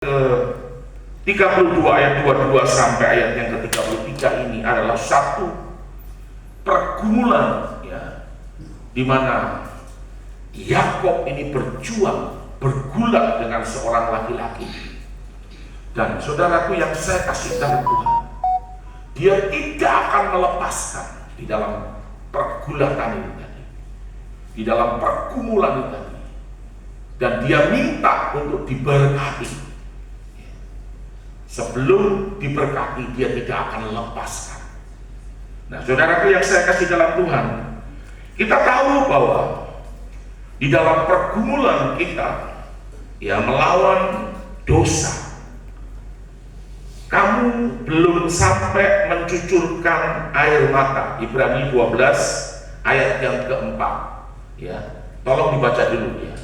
32 ayat 22 sampai ayat yang ke-33 ini adalah satu pergumulan ya, di mana Yakub ini bergulat dengan seorang laki-laki. Dan saudaraku yang saya kasih dalam Tuhan, dia tidak akan melepaskan di dalam pergulatan ini tadi, di dalam pergumulan ini tadi, dan dia minta untuk diberkati. Sebelum diberkati, dia tidak akan lepaskan. Nah, saudaraku yang saya kasih dalam Tuhan, kita tahu bahwa di dalam pergumulan kita ya melawan dosa, kamu belum sampai mencucurkan air mata. Ibrani 12 ayat yang keempat ya, tolong dibaca dulu ya,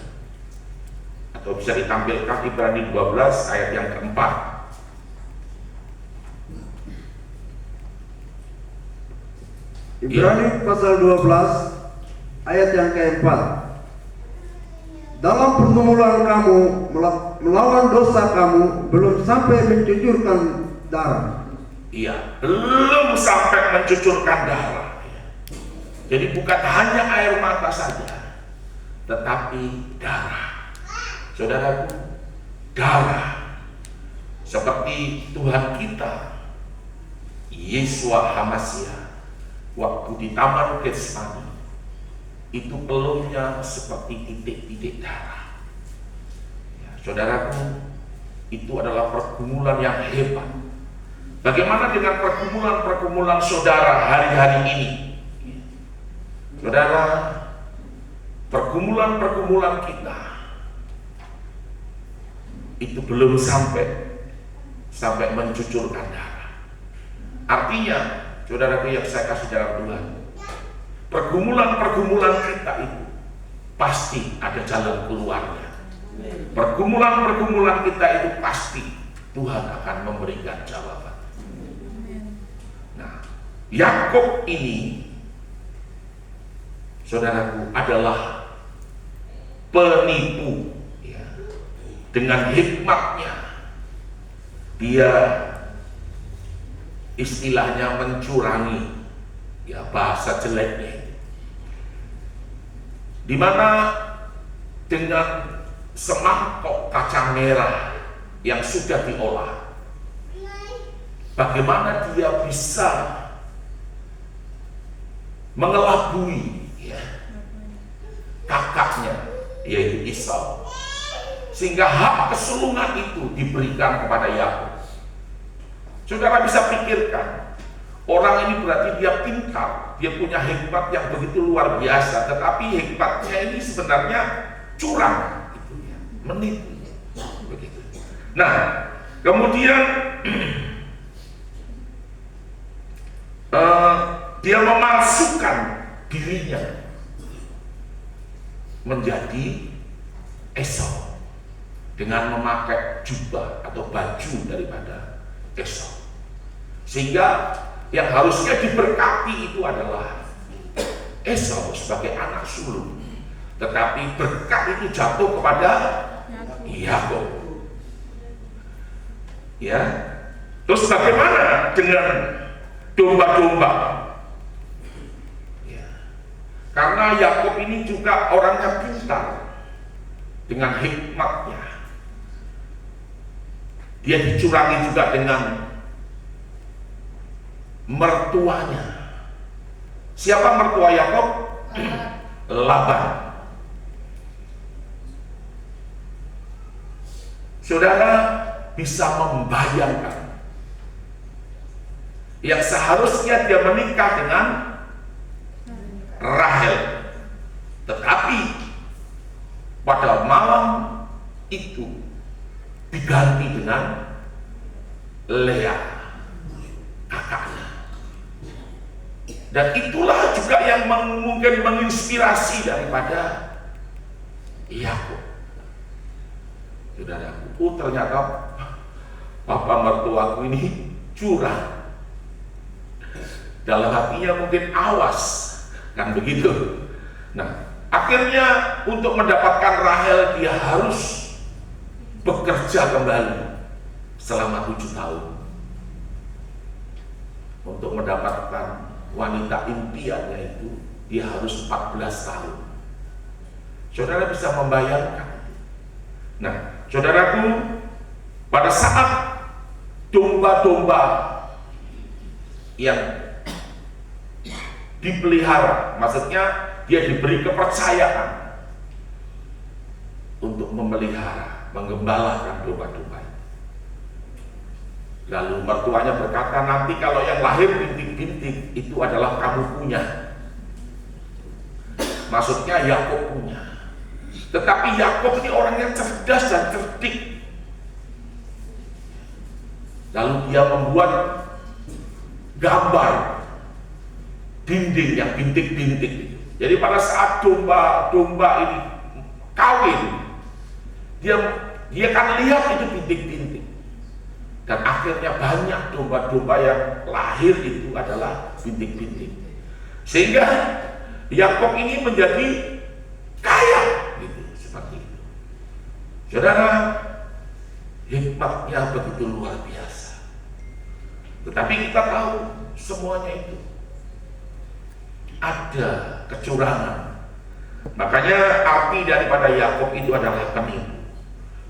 atau bisa ditampilkan Ibrani 12 ayat yang keempat. Ibrani pasal 12 ayat yang keempat. Dalam pergumulan kamu melawan dosa kamu belum sampai mencucurkan darah. Iya, belum sampai mencucurkan darah. Jadi bukan hanya air mata saja, tetapi darah. Saudaraku, darah. Seperti Tuhan kita Yesua HaMasiah waktu di Taman Getsemani, itu peluhnya seperti titik-titik darah ya, saudaraku, itu adalah pergumulan yang hebat. Bagaimana dengan pergumulan-pergumulan saudara hari-hari ini? Saudara, pergumulan-pergumulan kita itu belum sampai mencucurkan darah. Artinya, saudaraku yang saya kasih dalam Tuhan, pergumulan-pergumulan kita itu pasti ada jalan keluarnya. Pergumulan-pergumulan kita itu pasti Tuhan akan memberikan jawaban. Nah, Yakub ini, saudaraku, adalah penipu ya. Dengan hikmatnya dia istilahnya mencurangi ya, bahasa jeleknya, di mana dengan semangkok kacang merah yang sudah diolah, bagaimana dia bisa mengelabui ya, kakaknya yaitu Esau, sehingga hak kesulungan itu diberikan kepada Yakub. Saudara bisa pikirkan, orang ini berarti dia pintar, dia punya hikmat yang begitu luar biasa, tetapi hikmatnya ini sebenarnya curang, gitu ya, menipu, begitu. Nah, kemudian dia memalsukan dirinya menjadi Esau dengan memakai jubah atau baju daripada Esau, sehingga yang harusnya diberkati itu adalah Esau sebagai anak sulung, tetapi berkat itu jatuh kepada Yakub. Ya, terus bagaimana dengan domba-domba? Ya, karena Yakub ini juga orangnya pintar, dengan hikmatnya dia dicurangi juga dengan mertuanya. Siapa mertua Yakub? Laban. Saudara bisa membayangkan, yang seharusnya dia menikah dengan Rahel, tetapi pada malam itu diganti dengan Lea, kakaknya. Dan itulah juga yang mungkin menginspirasi daripada Yakub. Saudaraku, ternyata papa mertuaku ini curang. Dalam hatinya mungkin awas, kan begitu. Nah, akhirnya untuk mendapatkan Rahel dia harus bekerja kembali. selama 7 tahun untuk mendapatkan wanita impiannya itu dia harus 14 tahun. Saudara bisa membayangkan. Nah, saudaraku, pada saat domba-domba yang dipelihara, maksudnya dia diberi kepercayaan untuk memelihara, menggembalakan domba-domba. Lalu mertuanya berkata, nanti kalau yang lahir bintik-bintik itu adalah kamu punya. Maksudnya Yakub punya. Tetapi Yakub ini orang yang cerdas dan cerdik. Lalu dia membuat gambar dinding yang bintik-bintik. Jadi pada saat domba-domba ini kawin, dia kan lihat itu bintik-bintik. Dan akhirnya banyak domba-domba yang lahir itu adalah bintik-bintik. Sehingga Yakub ini menjadi kaya, gitu, seperti itu. Saudara, hikmatnya begitu luar biasa. Tetapi kita tahu semuanya itu ada kecurangan. Makanya arti daripada Yakub itu adalah penipu.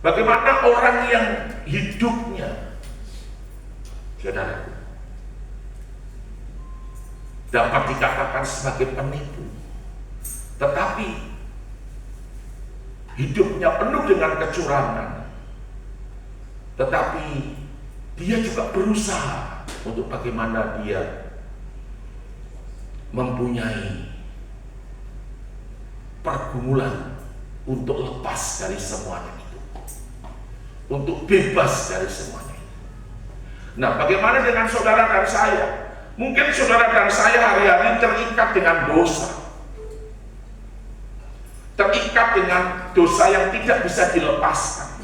Bagaimana orang yang hidupnya, saudara, dapat dikatakan sebagai penipu, tetapi hidupnya penuh dengan kecurangan, tetapi dia juga berusaha untuk bagaimana dia mempunyai pergumulan untuk lepas dari semuanya itu, untuk bebas dari semuanya. Nah, bagaimana dengan saudara dan saya? Mungkin saudara dan saya hari-hari terikat dengan dosa, terikat dengan dosa yang tidak bisa dilepaskan.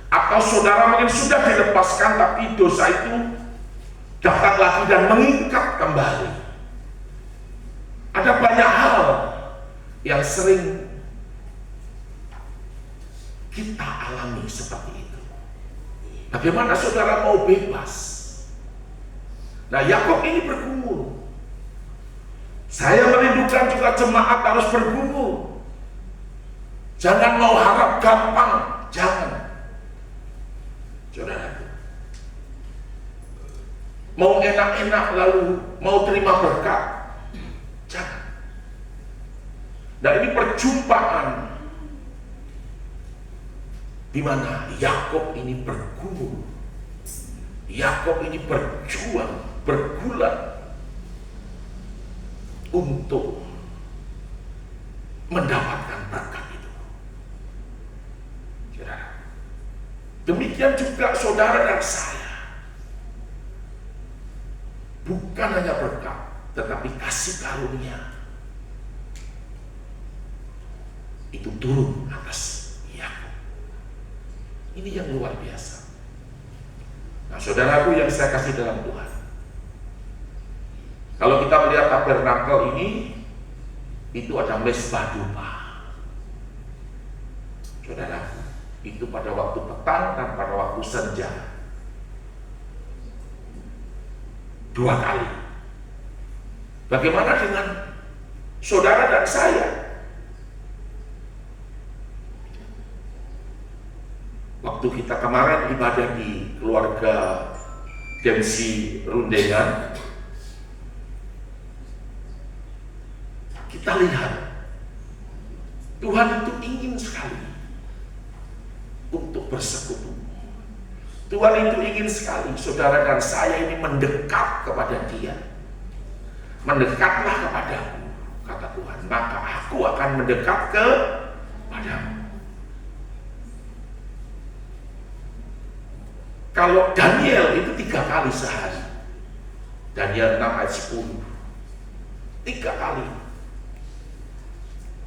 Atau saudara mungkin sudah dilepaskan, tapi dosa itu datang lagi dan mengikat kembali. Ada banyak hal yang sering kita alami seperti itu. Bagaimana saudara mau bebas? Nah, Yakub ini bergumul. Saya merindukan juga jemaat harus bergumul. Jangan mau harap gampang, jangan. Saudara, mau enak-enak lalu mau terima berkat, jangan. Nah, ini perjumpaan di mana Yakub ini bergumul. Yakub ini berjuang, bergulat untuk mendapatkan berkat itu. Saudara, demikian juga saudara dan saya. Bukan hanya berkat, tetapi kasih karunia itu turun atas Yakub. Ini yang luar biasa. Nah, saudaraku yang saya kasih dalam Tuhan, kalau kita melihat tabernakel ini, itu ada mesbah dupa. Saudaraku, itu pada waktu petang dan pada waktu senja. 2 kali. Bagaimana dengan saudara dan saya? Waktu kita kemarin ibadah di keluarga Dempsey Rundengan, kita lihat Tuhan itu ingin sekali untuk bersekutu. Tuhan itu ingin sekali saudara dan saya ini mendekat kepada Dia. Mendekatlah kepadaku, kata Tuhan, maka aku akan mendekat kepadamu. Kalau Daniel itu 3 kali sehari, Daniel 6 ayat 10, 3 kali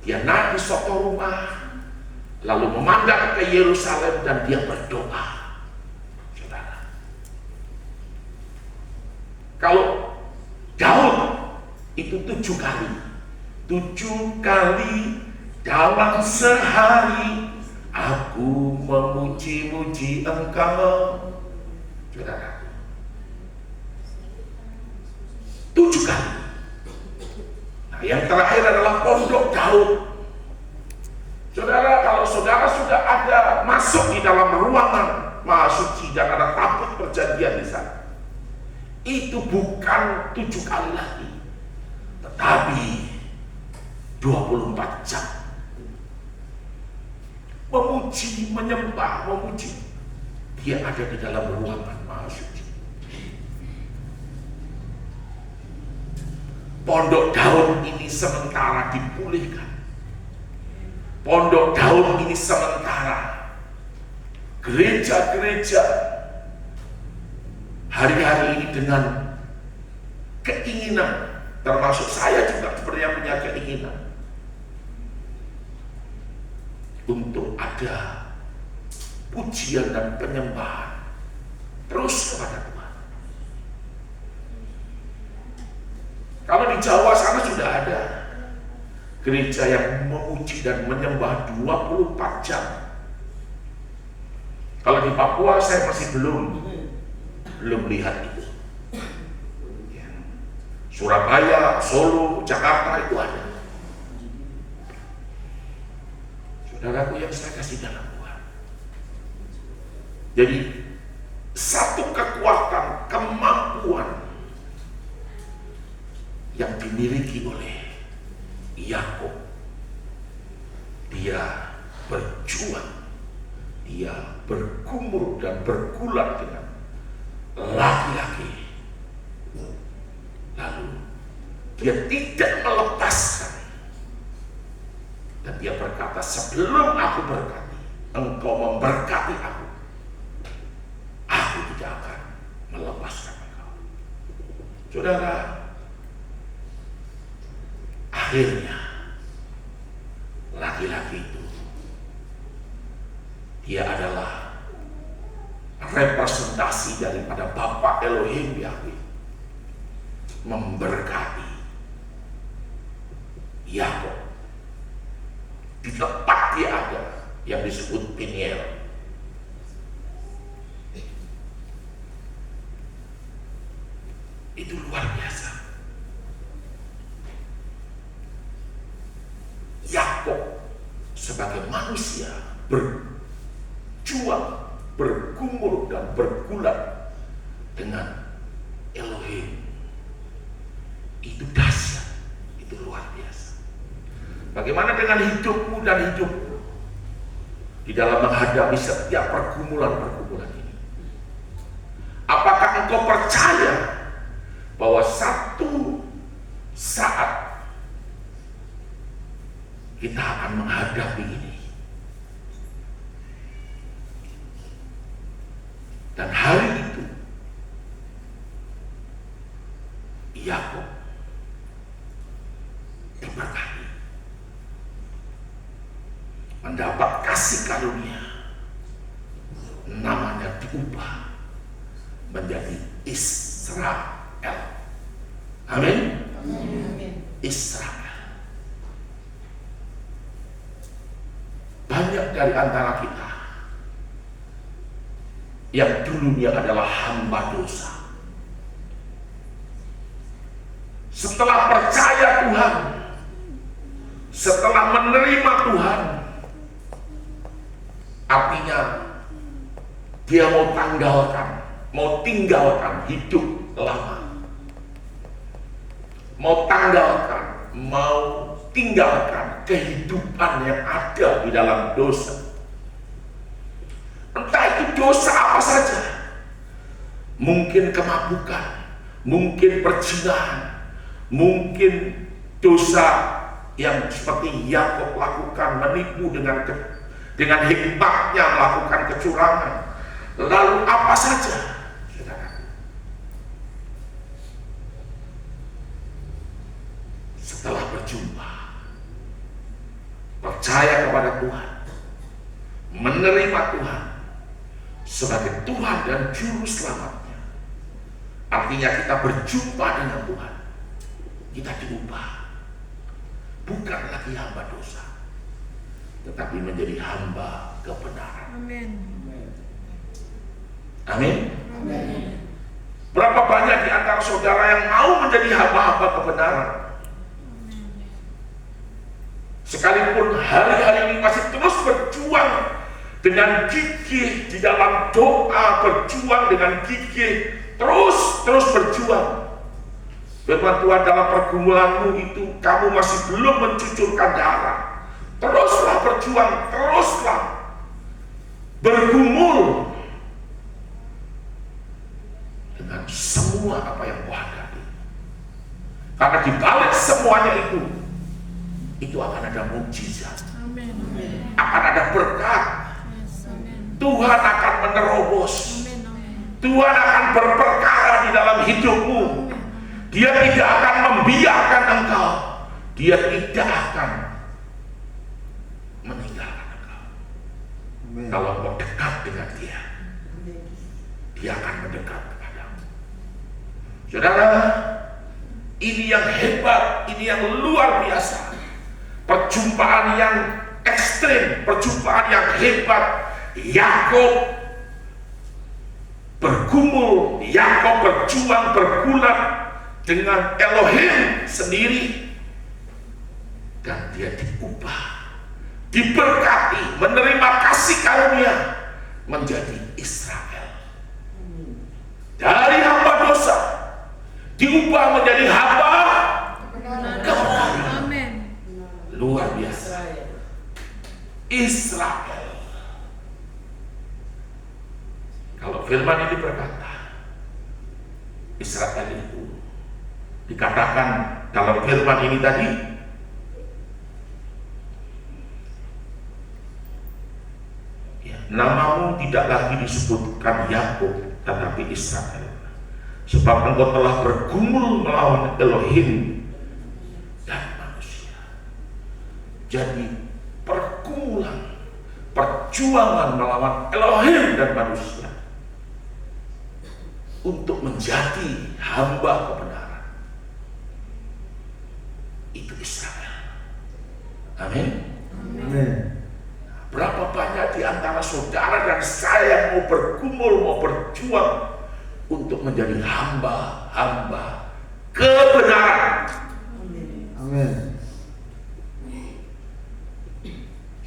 dia naik di soto rumah, lalu memandang ke Yerusalem dan dia berdoa. Saudara, kalau Daud itu 7 kali, 7 kali dalam sehari aku memuji-muji Engkau. Saudara, 7 kali. Nah, yang terakhir adalah pondok Daud. Saudara, kalau saudara sudah ada masuk di dalam ruangan Maha Suci dan ada tabut perjanjian di sana, itu bukan 7 kali lagi, tetapi 24 jam memuji, menyembah, memuji. Dia ada di dalam ruangan Maha Suci. Pondok Daud ini sementara dipulihkan. Pondok Daud ini sementara gereja-gereja hari-hari ini dengan keinginan, termasuk saya juga sebenarnya punya keinginan untuk ada pujian dan penyembahan terus kepada Tuhan. Kalau di Jawa sana sudah ada gereja yang memuji dan menyembah 24 jam. Kalau di Papua saya masih belum lihat itu. Surabaya, Solo, Jakarta itu ada. Saudaraku yang saya kasih dalam Tuhan. Jadi satu kekuatan, kemampuan yang dimiliki oleh Yakub, dia berjuang, dia bergumul dan bergulat dengan laki-laki, lalu dia tidak melepaskan, dan dia berkata, sebelum aku berkati, engkau memberkati aku tidak akan melepaskan engkau. Saudara, akhirnya laki-laki itu, dia adalah representasi daripada Bapa Elohim Yahweh, memberkati Yakub di tempat dia ada yang disebut Peniel. Itu luar biasa. Yakub sebagai manusia berjuang, bergumul dan bergulat dengan Elohim. Itu dahsyat, itu luar biasa. Bagaimana dengan hidupmu dan hidupku di dalam menghadapi setiap pergumulan-pergumulan ini? Apakah engkau percaya bahwa satu saat kita akan menghadapi ini? Dan hari itu Yakub diberkati, mendapat kasih karunia, namanya diubah menjadi Israel. Amin. Israel. Banyak dari antara kita yang dulunya adalah hamba dosa, setelah percaya Tuhan, setelah menerima Tuhan, artinya dia mau tinggalkan hidup lama, mau tinggalkan kehidupan yang ada di dalam dosa. Entah itu dosa apa saja, mungkin kemabukan, mungkin perzinahan, mungkin dosa yang seperti Yakub lakukan, menipu dengan hikmatnya melakukan kecurangan, lalu apa saja, saudara. Setelah berjumpa, percaya kepada Tuhan, menerima Tuhan sebagai Tuhan dan Juru Selamatnya, artinya kita berjumpa dengan Tuhan, kita diubah, bukan lagi hamba dosa, tetapi menjadi hamba kebenaran. Amin. Amin. Berapa banyak di antara saudara yang mau menjadi hamba-hamba kebenaran? Sekalipun hari-hari ini masih terus berjuang dengan gigih di dalam doa, berjuang dengan gigih, terus berjuang. Firman Tuhan, dalam pergumulanmu itu kamu masih belum mencucurkan darah. Teruslah berjuang, teruslah bergumul dengan semua apa yang kau hadapi. Karena di balik semuanya itu akan ada mukjizat. Amin. Akan ada berkat. Yes, amin. Tuhan akan menerobos. Amin. Tuhan akan berperkara di dalam hidupmu. Dia tidak akan membiarkan engkau. Dia tidak akan meninggalkan engkau. Amin. Kalau kau dekat dengan dia, dia akan mendekat kepadamu. Saudara, ini yang hebat, ini yang luar biasa. Perjumpaan yang ekstrim, perjumpaan yang hebat. Yakub bergumul, Yakub berjuang, bergulat dengan Elohim sendiri, dan dia diubah, diberkati, menerima kasih karunia menjadi Israel. Dari hamba dosa diubah menjadi hamba kebenaran. Amin. Luar biasa. Israel. Kalau firman ini berkata, Israel itu dikatakan dalam firman ini tadi, ya, namamu tidak lagi disebutkan Yakub, tetapi Israel, sebab engkau telah bergumul melawan Elohim dan manusia. Jadi pergumulan, perjuangan melawan Elohim dan manusia untuk menjadi hamba kebenaran, itu Israel. Amin. Amin. Berapa banyak di antara saudara dan saya mau bergumul, mau berjuang untuk menjadi hamba-hamba kebenaran. Amin.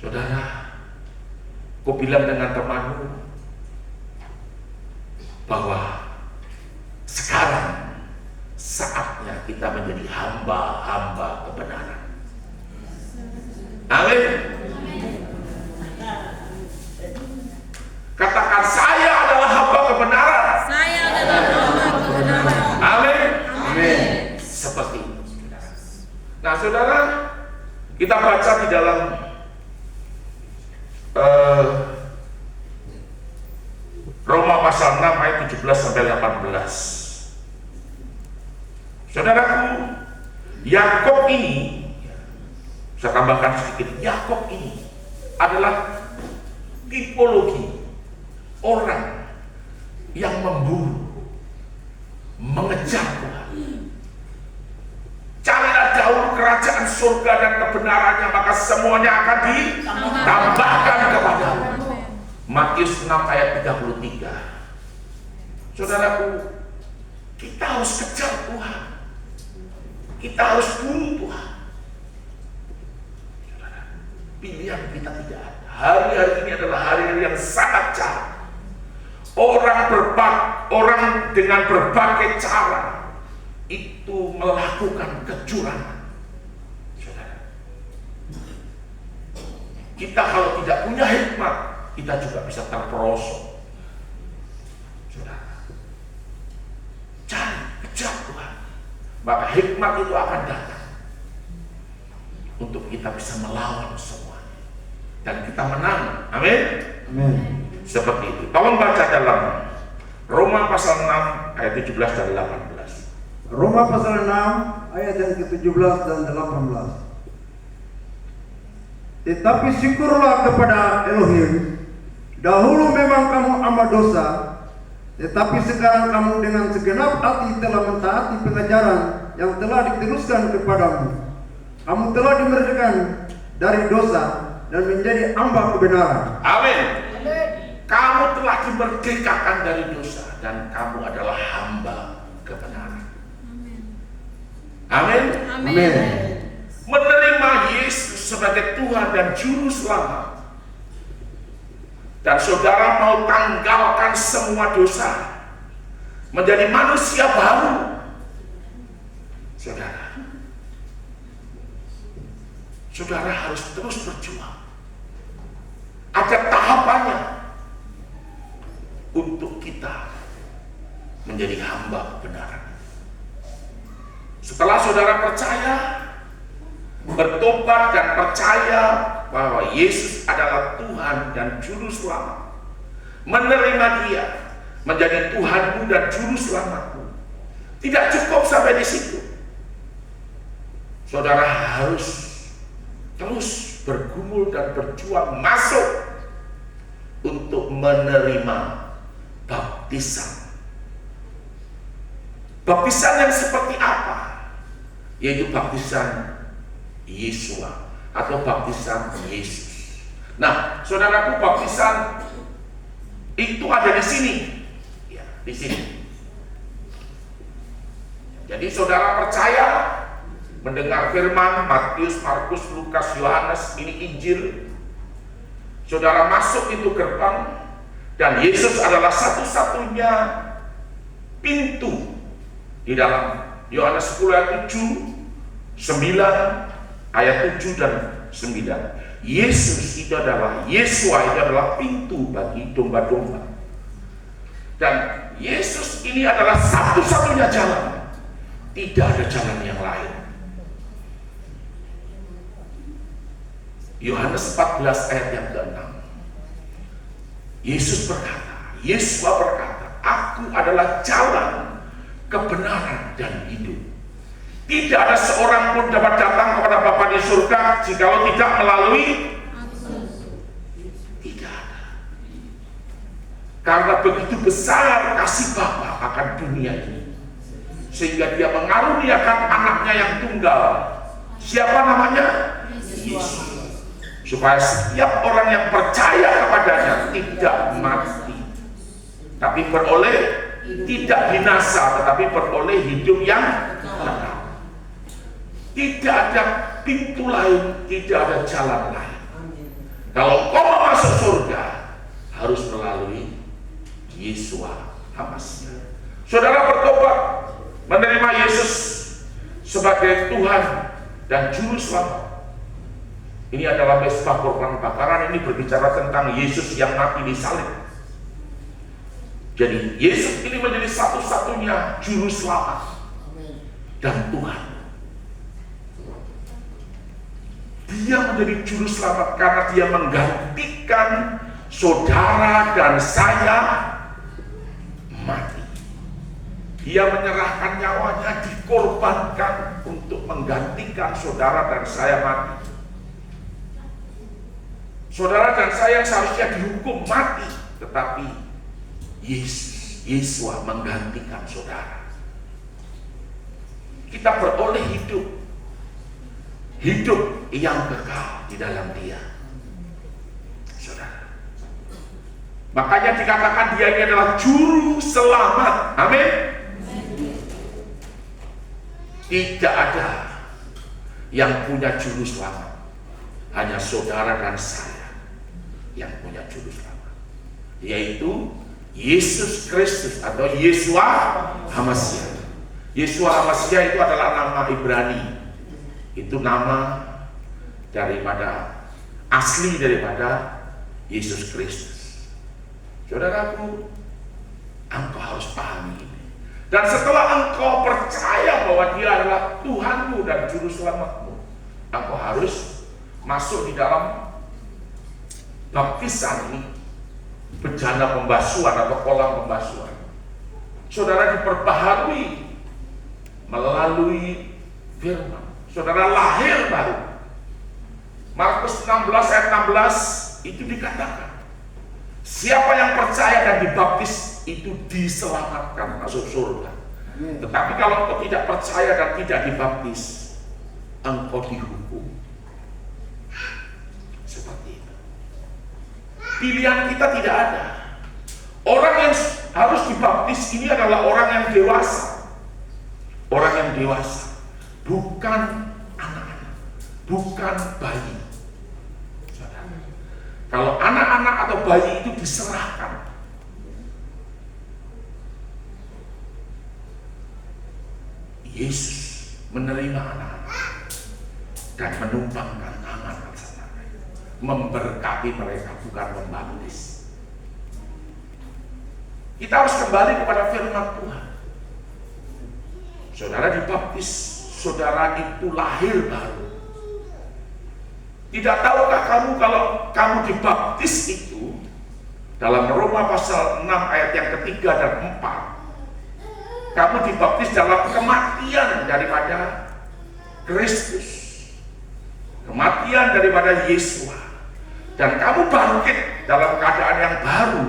Saudara, kau bilang dengan temanmu bahwa sekarang saatnya kita menjadi hamba-hamba kebenaran. Amin. Katakan, saya adalah hamba kebenaran. Saya adalah hamba kebenaran. Amin. Amin. Seperti itu, saudara. Nah, saudara, kita baca di dalam Roma pasal 6 ayat 17 sampai 18. Saudaraku, Yakub ini, saya tambahkan sedikit, Yakub ini adalah tipologi orang yang memburu, mengejar Tuhan. Carilah dahulu kerajaan surga dan kebenarannya, maka semuanya akan ditambahkan kepadamu. Matius 6 ayat 33. Saudaraku, kita harus kejar Tuhan. Kita harus buru Tuhan. Saudara, pilihan kita tidak ada. Hari-hari ini adalah hari-hari yang sangat jahat. Orang dengan berbagai cara itu melakukan kecurangan. Saudara, kita kalau tidak punya hikmat, kita juga bisa terperosok. Saudara, cari, kejar Tuhan, maka hikmat itu akan datang untuk kita bisa melawan semuanya dan kita menang. Amin. Amin. Seperti itu. Tolong baca dalam Roma pasal 6 ayat 17 dan 18. Roma pasal 6 ayat yang ke-17 dan 18. Tetapi syukurlah kepada Elohim, dahulu memang kamu amat dosa, tetapi sekarang kamu dengan segenap hati telah mentaati pengajaran yang telah diteruskan kepadamu. Kamu telah dimerdekakan dari dosa dan menjadi hamba kebenaran. Amin. Kamu telah dimerdekakan dari dosa dan kamu adalah hamba kebenaran. Amin. Amin. Menerima Yesus sebagai Tuhan dan Juru Selamat. Dan saudara mau tanggalkan semua dosa, menjadi manusia baru. Saudara harus terus berjuang. Ada tahapannya untuk kita menjadi hamba kebenaran. Setelah saudara percaya, bertobat dan percaya bahwa Yesus adalah Tuhan dan Juru Selamat, menerima Dia menjadi Tuhanmu dan Juru Selamatmu, tidak cukup sampai di situ. Saudara harus terus bergumul dan berjuang masuk untuk menerima baptisan. Baptisan yang seperti apa? Yaitu baptisan Yesua atau baptisan Yesus. Nah, saudaraku, baptisan itu ada di sini, ya, di sini. Jadi saudara percaya, mendengar firman Matius, Markus, Lukas, Yohanes, ini Injil. Saudara masuk itu gerbang dan Yesus adalah satu-satunya pintu di dalam Yohanes 10 ayat 7, 9 ayat 7 dan 9. Yesus itu adalah, Yesua itu adalah pintu bagi domba-domba. Dan Yesus ini adalah satu-satunya jalan. Tidak ada jalan yang lain. Yohanes 14 ayat yang ke-6. Yesus berkata, Yesua berkata, aku adalah jalan, kebenaran dan hidup. Tidak ada seorang pun dapat datang kepada Bapa di surga jikalau tidak melalui aku. Tidak ada. Karena begitu besar kasih Bapa akan dunia ini, sehingga Dia mengaruniakan anaknya yang tunggal. Siapa namanya? Yesus. Supaya setiap orang yang percaya kepadanya tidak mati, tapi beroleh tidak binasa, tetapi beroleh hidup yang kekal. Tidak ada pintu lain, tidak ada jalan lain. Kalau kau mau masuk surga, harus melalui Yesua Hamasiah. Saudara bertobat, menerima Yesus sebagai Tuhan dan Juru Selamat. Ini adalah mesbah korban bakaran. Ini berbicara tentang Yesus yang mati di salib. Jadi Yesus ini menjadi satu-satunya Juru Selamat dan Tuhan. Dia menjadi Juru Selamat karena Dia menggantikan saudara dan saya mati. Dia menyerahkan nyawanya, dikorbankan untuk menggantikan saudara dan saya mati. Saudara dan saya yang seharusnya dihukum mati, tetapi Yesua menggantikan saudara. Kita beroleh hidup yang kekal di dalam Dia, saudara. Makanya dikatakan Dia ini adalah Juru Selamat. Amin. Tidak ada yang punya Juru Selamat, hanya saudara dan saya yang punya Juru Selamat, yaitu Yesus Kristus atau Yesua Hamasiah. Yesua Hamasiah itu adalah nama Ibrani. Itu nama asli daripada Yesus Kristus. Saudaraku, engkau harus pahami ini. Dan setelah engkau percaya bahwa Dia adalah Tuhanmu dan Juru Selamatmu, engkau harus masuk di dalam baptisan ini, bejana pembasuhan atau kolam pembasuhan. Saudara diperbaharui melalui firman. Saudara lahir baru. Markus 16 ayat 16 itu dikatakan, siapa yang percaya dan dibaptis itu diselamatkan masuk surga. Tetapi kalau engkau tidak percaya dan tidak dibaptis, engkau dihukum. Seperti itu. Pilihan kita tidak ada. Orang yang harus dibaptis ini adalah orang yang dewasa. Orang yang dewasa, bukan anak-anak, bukan bayi. Saudara. Kalau anak-anak atau bayi itu diserahkan, Yesus menerima anak-anak dan menumpangkan tangan atas mereka, memberkati mereka, bukan membaptis. Kita harus kembali kepada firman Tuhan. Saudara dibaptis, saudara itu lahir baru. Tidak tahukah kamu kalau kamu dibaptis itu dalam Roma pasal 6 ayat yang ketiga dan 4, kamu dibaptis dalam kematian daripada Kristus, kematian daripada Yesus, dan kamu bangkit dalam keadaan yang baru,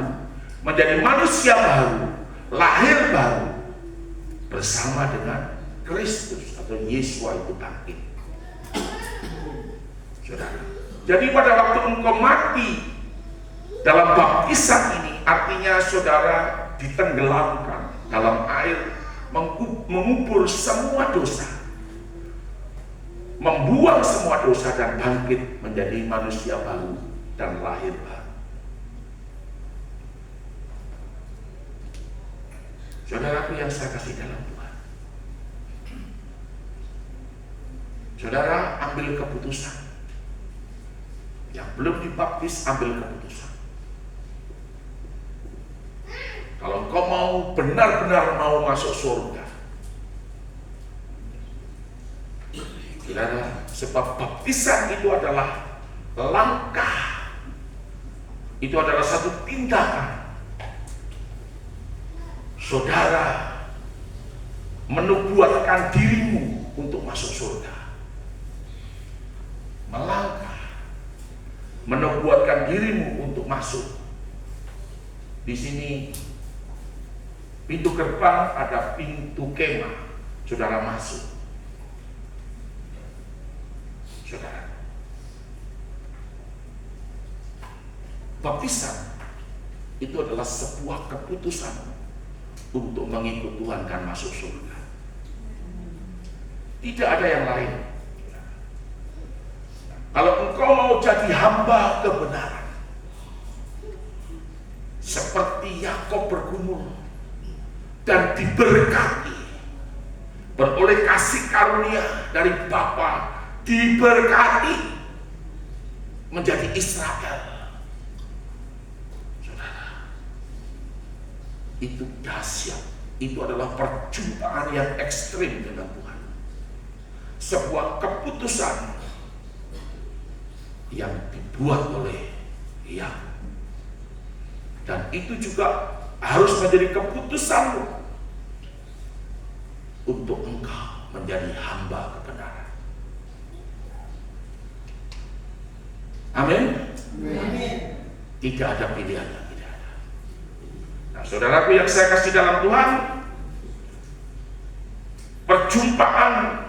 menjadi manusia baru, lahir baru bersama dengan Kristus atau Yesus itu bangkit. Saudara, jadi pada waktu engkau mati dalam baptisan ini, artinya saudara ditenggelamkan dalam air, mengubur semua dosa, membuang semua dosa, dan bangkit menjadi manusia baru dan lahir baru. Saudaraku yang saya kasih dalam Tuhan, saudara ambil keputusan. Yang belum dibaptis, ambil keputusan. Kalau engkau mau benar-benar mau masuk surga, saudara, sebab baptisan itu adalah langkah, itu adalah satu tindakan saudara menubuatkan dirimu untuk masuk surga. Melangkah, menubuatkan dirimu untuk masuk. Di sini pintu gerbang, ada pintu kemah, saudara masuk. Saudara, baptisan itu adalah sebuah keputusan untuk mengikut Tuhan dan masuk surga. Tidak ada yang lain. Kalau engkau mau jadi hamba kebenaran, seperti Yakub bergumul dan diberkati, beroleh kasih karunia dari Bapa, diberkati menjadi Israel. Itu dahsyat. Itu adalah perjumpaan yang ekstrim dengan Tuhan. Sebuah keputusan yang dibuat oleh Yakub. Dan itu juga harus menjadi keputusanmu untuk engkau menjadi hamba kebenaran. Amin. Amin. Tidak ada pilihan. Nah, saudaraku yang saya kasih dalam Tuhan, perjumpaan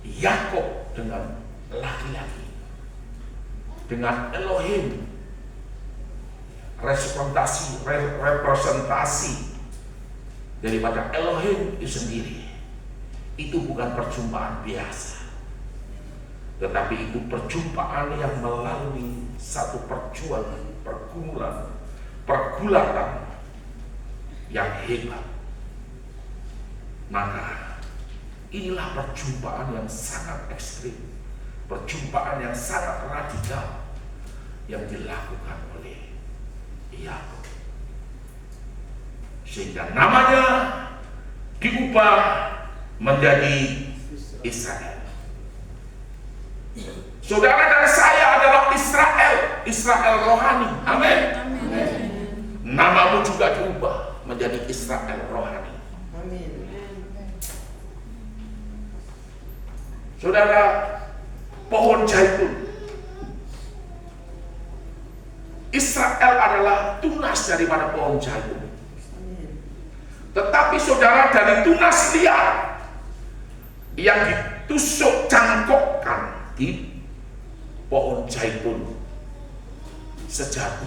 Yakub dengan laki-laki, dengan Elohim, representasi daripada Elohim itu sendiri, itu bukan perjumpaan biasa, tetapi itu perjumpaan yang melalui satu perjuangan, pergulatan yang hebat. Maka inilah perjumpaan yang sangat ekstrim, perjumpaan yang sangat radikal yang dilakukan oleh Yakub, sehingga namanya diubah menjadi Israel. Saudara dan saya adalah Israel, Israel rohani. Amin. Namamu juga diubah menjadi Israel rohani. Amin. Saudara, pohon zaitun, Israel adalah tunas daripada pohon zaitun. Tetapi saudara, dari tunas liar yang tusuk cangkokkan di pohon zaitun sejati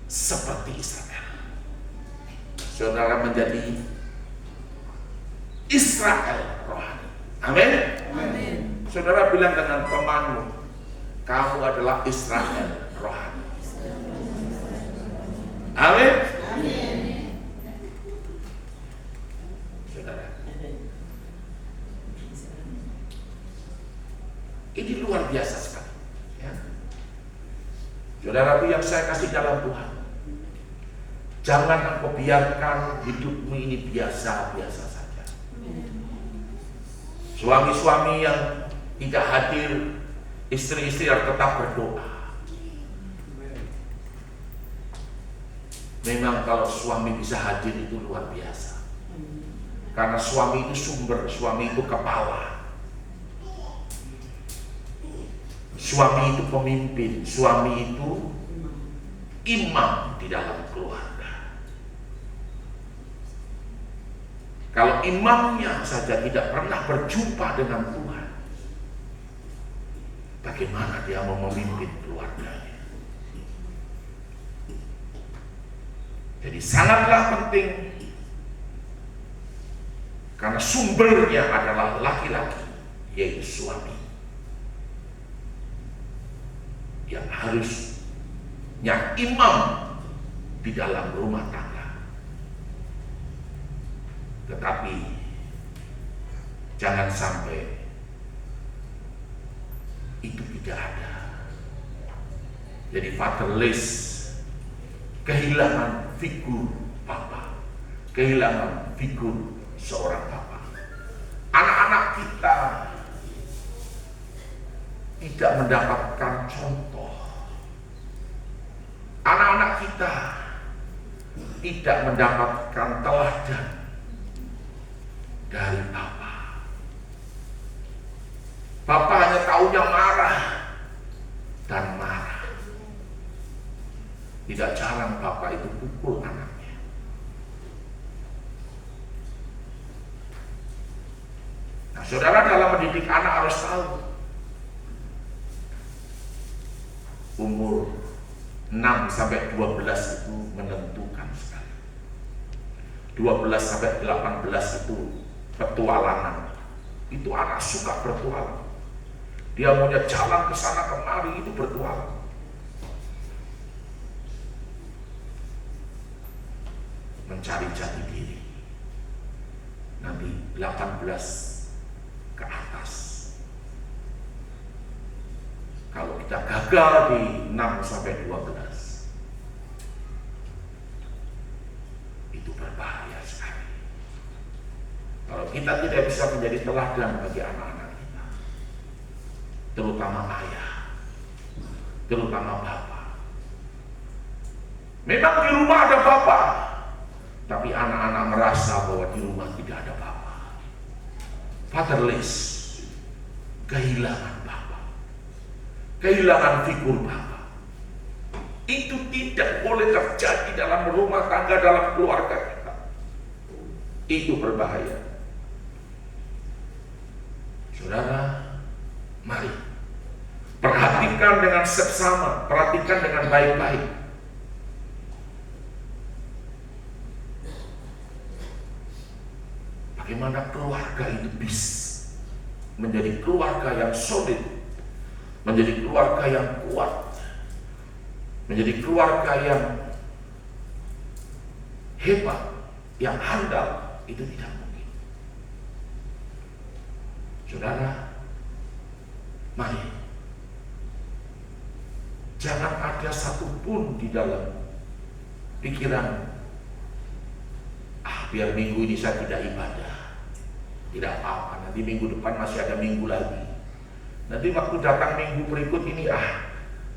seperti Israel. Saudara menjadi Israel rohani. Amin. Saudara bilang dengan temanmu, kamu adalah Israel rohani. Amin. Saudara, ini luar biasa sekali. Ya. Saudara yang saya kasih dalam Tuhan, jangan engkau biarkan hidupmu ini biasa-biasa saja. Suami-suami yang tidak hadir, istri-istri harus tetap berdoa. Memang kalau suami bisa hadir itu luar biasa. Karena suami itu sumber, suami itu kepala. Suami itu pemimpin, suami itu imam di dalam keluarga. Kalau imamnya saja tidak pernah berjumpa dengan Tuhan, bagaimana dia mau memimpin keluarganya? Jadi sangatlah penting, karena sumbernya adalah laki-laki, yaitu suami, yang harusnya imam di dalam rumah tangga. Tetapi jangan sampai itu tidak ada. Jadi fatherless, kehilangan figur papa, kehilangan figur seorang papa. Anak-anak kita tidak mendapatkan contoh. Anak-anak kita tidak mendapatkan teladan dari papa. Papa hanya taunya marah dan marah. Tidak jarang papa itu pukul anaknya. Nah, saudara dalam mendidik anak harus tahu umur 6 sampai 12 itu menentukan sekali. 12 sampai 18 itu petualangan. Itu anak suka bertualang. Dia maunya jalan ke sana kemari, itu bertualang. Mencari jati diri. Nanti 18 ke atas. Kalau kita gagal di 6 sampai 12, itu berbahaya sekali. Kalau kita tidak bisa menjadi teladan bagi anak-anak kita, terutama ayah, terutama bapak. Memang di rumah ada bapak, tapi anak-anak merasa bahwa di rumah tidak ada bapak. Fatherless, kehilangan bapak, kehilangan figur bapak. Itu tidak boleh terjadi dalam rumah tangga, dalam keluarga kita. Itu berbahaya. Saudara, mari perhatikan dengan seksama, perhatikan dengan baik-baik. Bagaimana keluarga itu bisa menjadi keluarga yang solid, menjadi keluarga yang kuat, menjadi keluarga yang hebat, yang handal, itu tidak mungkin. Saudara, mari jangan ada satupun di dalam pikiran, biar minggu ini saya tidak ibadah. Tidak apa-apa, nanti minggu depan masih ada minggu lagi. Nanti waktu datang minggu berikut ini,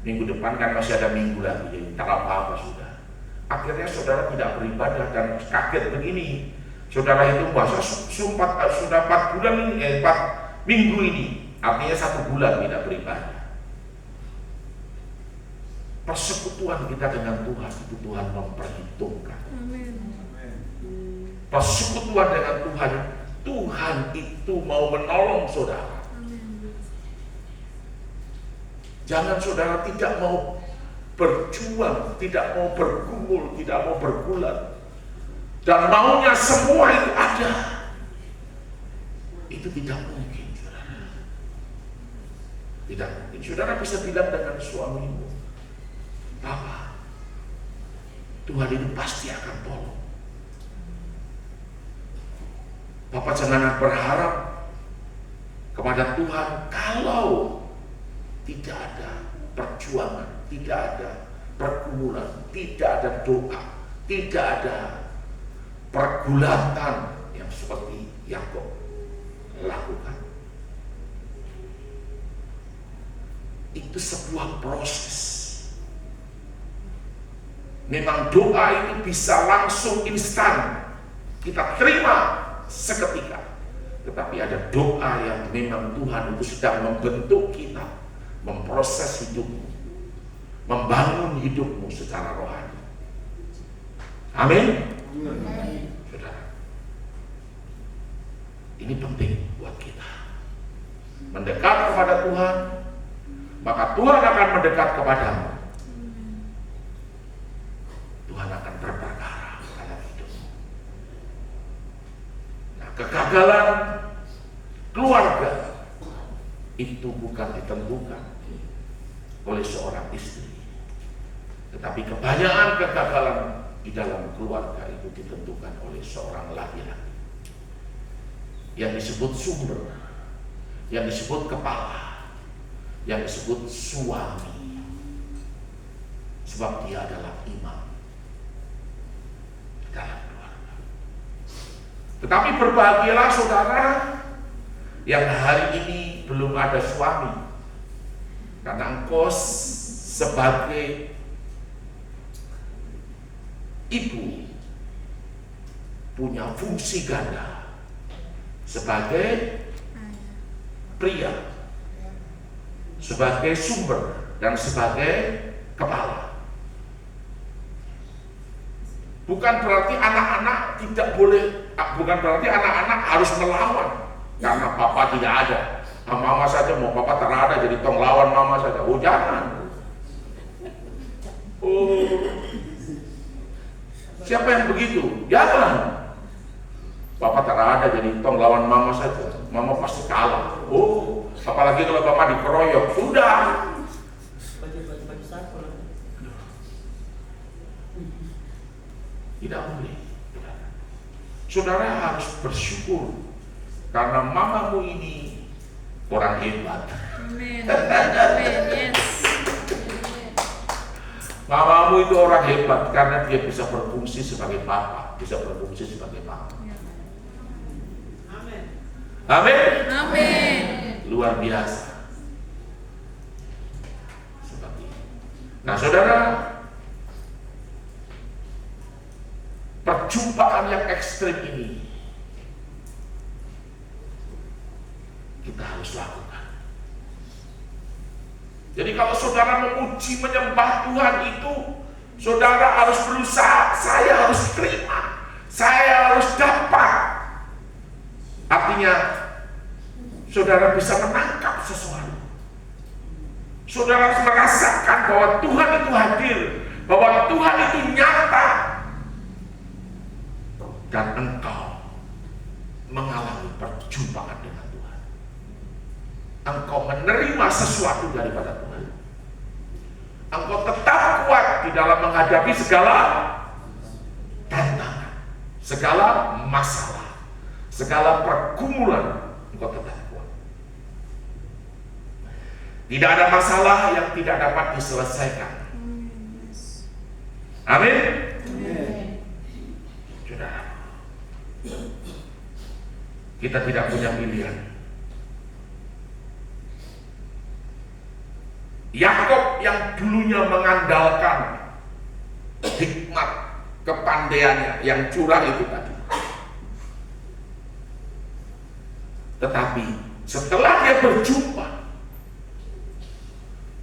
minggu depan kan masih ada minggu lagi, jadi tak apa-apa sudah. Akhirnya saudara tidak beribadah dan kaget begini. Saudara itu puasa sudah 4 bulan ini, 4 minggu ini, artinya 1 bulan tidak beribadah. Persekutuan kita dengan Tuhan itu Tuhan memperhitungkan. Persekutuan dengan Tuhan Tuhan itu mau menolong saudara. Jangan saudara tidak mau berjuang, tidak mau bergumul, tidak mau bergulat, dan maunya semua itu ada. Itu tidak mungkin, saudara. Tidak mungkin. Saudara bisa bilang dengan suamimu, Papa, Tuhan itu pasti akan tolong. Papa jangan berharap kepada Tuhan kalau tidak ada perjuangan, tidak ada pergumulan, tidak ada doa, tidak ada pergulatan yang seperti Yakub lakukan. Itu sebuah proses. Memang doa itu bisa langsung instan kita terima seketika, tetapi ada doa yang memang Tuhan itu sedang membentuk kita, memproses hidupmu, membangun hidupmu secara rohani. Amin. Saudara, ini penting buat kita mendekat kepada Tuhan, maka Tuhan akan mendekat kepadamu. Tuhan akan berperkara dalam hidupmu. Nah, kegagalan keluarga itu bukan ditentukan oleh seorang istri, tetapi kebanyakan kegagalan di dalam keluarga itu ditentukan oleh seorang laki-laki yang disebut sumber, yang disebut kepala, yang disebut suami, sebab dia adalah imam di dalam keluarga. Tetapi berbahagialah saudara yang hari ini belum ada suami, karena engkau sebagai ibu punya fungsi ganda sebagai pria, sebagai sumber, dan sebagai kepala. Bukan berarti anak-anak tidak boleh, bukan berarti anak-anak harus melawan karena papa tidak ada. Mama saja mau papa terada jadi tong lawan mama saja. Oh jangan. Oh, siapa yang begitu? Jangan. Papa terada jadi tong lawan mama saja. Mama pasti kalah. Oh, apalagi kalau papa dikeroyok. Sudah. Tidak boleh. Saudara harus bersyukur karena mamamu ini orang hebat. Amin. Amin. Yes. Mamamu itu orang hebat karena dia bisa berfungsi sebagai papa, bisa berfungsi sebagai mama. Amin. Amin. Amin. Luar biasa. Seperti itu. Nah, saudara, perjumpaan yang ekstrim ini kita harus lakukan. Jadi kalau saudara memuji menyembah Tuhan itu, saudara harus berusaha, saya harus terima, saya harus dapat. Artinya saudara bisa menangkap sesuatu. Saudara harus merasakan bahwa Tuhan itu hadir, bahwa Tuhan itu nyata, dan engkau mengalami perjumpaan dengan Tuhan. Engkau menerima sesuatu daripada Tuhan. Engkau tetap kuat di dalam menghadapi segala tantangan, segala masalah, segala pergumulan. Engkau tetap kuat. Tidak ada masalah yang tidak dapat diselesaikan. Amin. Saudara, kita tidak punya pilihan. Yakub yang dulunya mengandalkan hikmat kepandaiannya yang curang itu tadi, tetapi setelah dia berjumpa,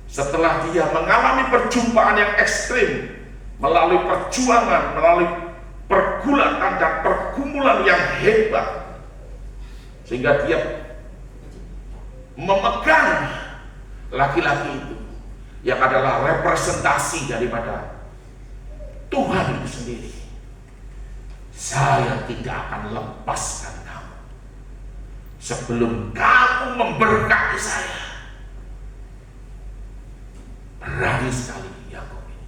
setelah dia mengalami perjumpaan yang ekstrim, melalui perjuangan, melalui pergulatan dan pergumulan yang hebat, sehingga dia memegang laki-laki itu yang adalah representasi daripada Tuhan itu sendiri. Saya tidak akan lepaskan kamu sebelum kamu memberkati saya. Berani sekali Yakub ini,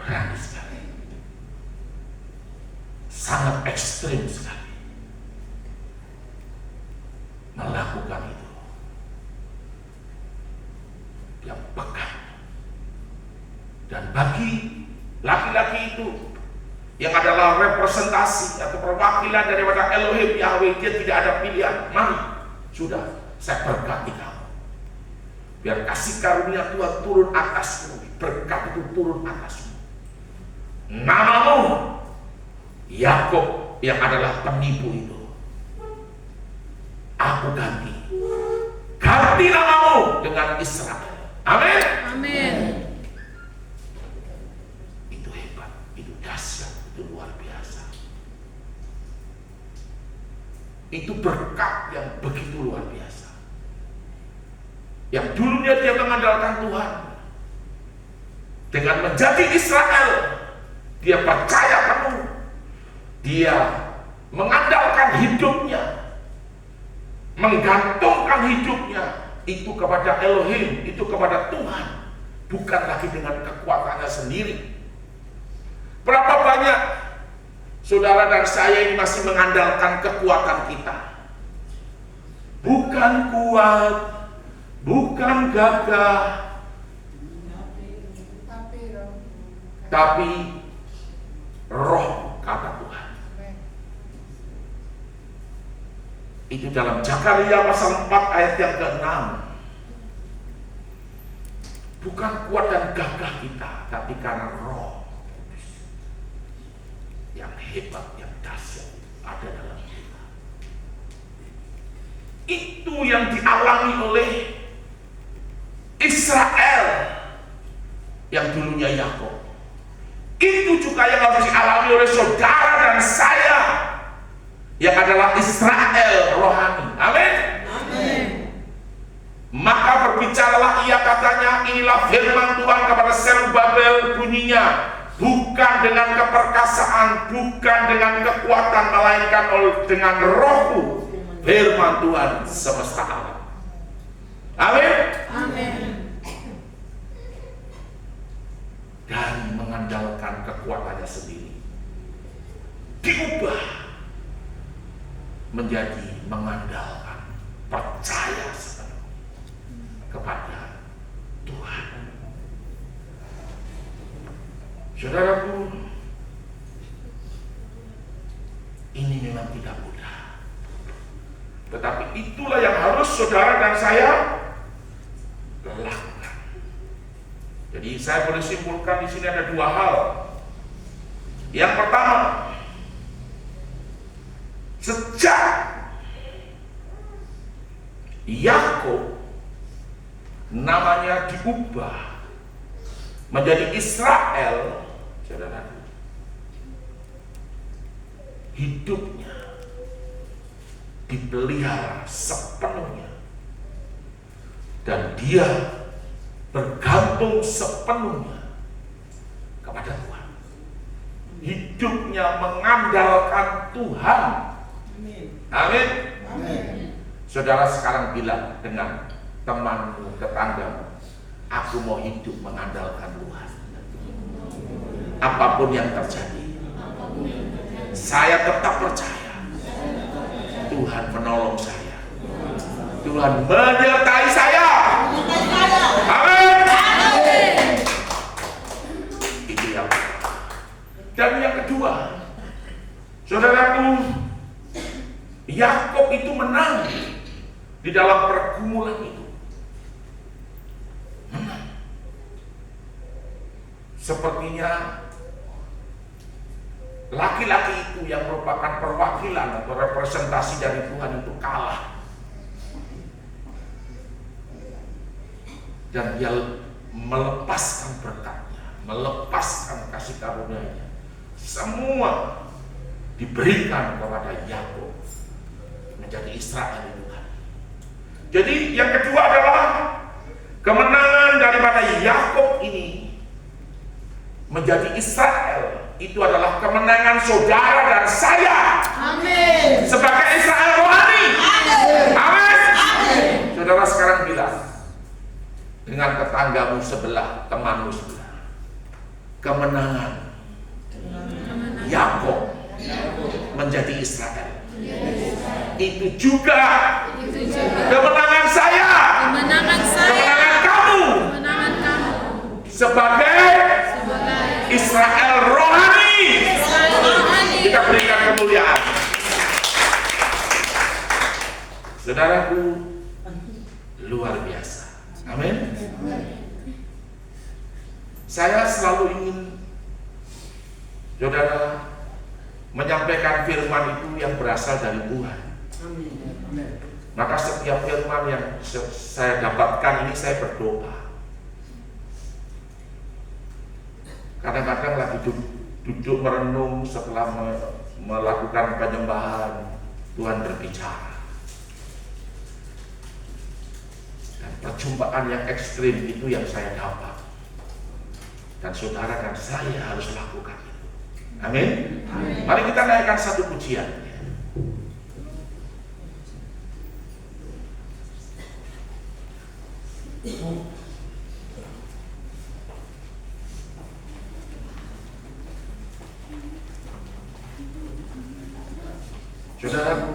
berani sekali, sangat ekstrim sekali melakukan itu. Dia pegang. Dan bagi laki-laki itu yang adalah representasi atau perwakilan daripada Elohim Yahweh, dia tidak ada pilihan. Mari, sudah, saya berkati kamu. Biar kasih karunia Tuhan turun atasmu, berkat itu turun atasmu. Namamu Yakub yang adalah penipu itu, aku ganti namamu dengan Israel. Amin. Amin. Itu hebat, itu dahsyat, itu luar biasa. Itu berkat yang begitu luar biasa. Yang dulunya dia mengandalkan Tuhan, dengan menjadi Israel, dia percaya penuh, dia mengandalkan hidupnya, menggantungkan hidupnya itu kepada Elohim, itu kepada Tuhan, bukan lagi dengan kekuatannya sendiri. Berapa banyak saudara dan saya ini masih mengandalkan kekuatan kita? Bukan kuat, bukan gagah, tapi roh, kata Tuhan. Itu dalam Zakaria pasal 4 ayat yang ke-6. Bukan kuat dan gagah kita, tapi karena roh yang hebat, yang dahsyat ada dalam kita. Itu yang dialami oleh Israel yang dulunya Yakub. Itu juga yang harus dialami oleh saudara dan saya yang adalah Israel rohani. Amin. Amin. Maka berbicaralah ia, katanya, inilah firman Tuhan kepada Zerubabel, bunyinya, bukan dengan keperkasaan, bukan dengan kekuatan, melainkan dengan rohku, firman Tuhan semesta alam. Amin. Amin. Dan mengandalkan kekuatannya sendiri diubah menjadi mengandalkan, percaya sepenuhnya kepada Tuhan. Saudaraku, ini memang tidak mudah, tetapi itulah yang harus saudara dan saya lakukan. Jadi saya boleh simpulkan di sini ada dua hal. Yang pertama, sejak Yakub namanya diubah menjadi Israel, saudara, hidupnya dipelihara sepenuhnya dan dia bergantung sepenuhnya kepada Tuhan. Hidupnya mengandalkan Tuhan. Amin. Saudara sekarang bilang dengan temanmu, tetanggamu, aku mau hidup mengandalkan Tuhan. Apapun yang terjadi, saya tetap percaya Tuhan menolong saya, Tuhan menyertai saya. Amin. Itu yang pertama. Dan yang kedua, saudaraku, Yakub itu menang di dalam pergumulan itu. Menang. Sepertinya laki-laki itu yang merupakan perwakilan atau representasi dari Tuhan itu kalah. Dan dia melepaskan berkatnya, melepaskan kasih karunia-Nya. Semua diberikan kepada Yakub. menjadi Israel Tuhan. Jadi yang kedua adalah kemenangan daripada Yakub ini menjadi Israel. Itu adalah kemenangan saudara dan saya. Amin. Sebagai Israel rohani. Amin. Saudara sekarang bilang dengan tetanggamu sebelah, temanmu sebelah, kemenangan Yakub menjadi Israel. Itu juga kemenangan saya, Kemenangan saya. kemenangan kamu Kemenangan kamu. sebagai Israel rohani. Israel rohani. Kita berikan kemuliaan. Saudaraku, luar biasa. Amin. Saya selalu ingin saudara menyampaikan firman itu yang berasal dari Tuhan. Maka setiap firman yang saya dapatkan ini saya berdoa. Kadang-kadang lagi duduk merenung setelah melakukan penyembahan, Tuhan berbicara. Dan perjumpaan yang ekstrim itu yang saya dapat. Dan saudara dan saya harus lakukan itu. Amin. Mari kita naikkan satu pujian. Saudaraku,